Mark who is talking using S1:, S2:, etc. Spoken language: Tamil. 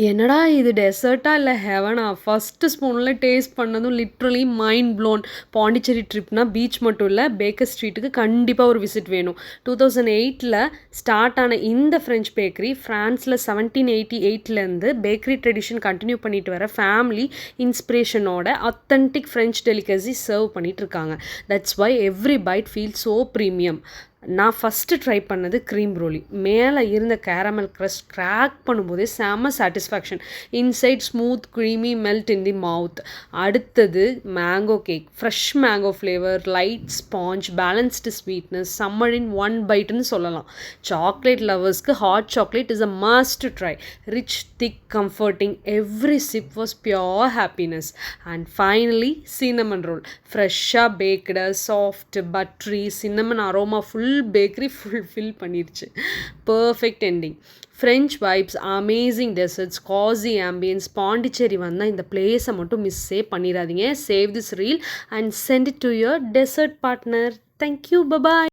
S1: என்னடா இது டெசர்ட்டா இல்லை ஹெவனா ஃபஸ்ட்டு ஸ்பூனில் டேஸ்ட் பண்ணதும் லிட்ரலி மைண்ட் ப்ளோன். பாண்டிச்சேரி ட்ரிப்னா பீச் மட்டும் இல்லை, பேக்கர் ஸ்ட்ரீட்டுக்கு கண்டிப்பாக ஒரு விசிட் வேணும். 2008 ஸ்டார்ட் ஆன இந்த ஃப்ரெஞ்ச் பேக்கரி ஃப்ரான்ஸில் 1788 பேக்கரி ட்ரெடிஷன் கண்டினியூ பண்ணிட்டு வர ஃபேமிலி இன்ஸ்பிரேஷனோட அத்தன்டிக் ஃப்ரெஞ்ச் டெலிகசி சர்வ் பண்ணிட்டு இருக்காங்க. That's why every bite feel so premium. நான் ஃபஸ்ட்டு ட்ரை பண்ணது க்ரீம் ரோலி. மேலே இருந்த கேரமல் க்ரஸ்ட் கிராக் பண்ணும்போதே செம்ம satisfaction. Inside smooth creamy melt in the mouth. அடுத்தது mango cake. Fresh mango flavour, light sponge, balanced sweetness, summer in one பைட்டுன்னு சொல்லலாம். சாக்லேட் லவர்ஸ்க்கு hot chocolate is a must try. Rich, thick, comforting. Every sip was pure happiness. And finally cinnamon roll. ஃப்ரெஷ்ஷாக baked, soft, buttery, cinnamon aroma full bakery fulfil பண்ணிடுச்சு. Perfect ending. French vibes, amazing desserts, cosy ambience. Pondicherry வந்தால் இந்த பிளேஸை மட்டும் மிஸ்ஸே பண்ணிடாதீங்க. Save this reel and send it to your dessert partner. Thank you, bye bye.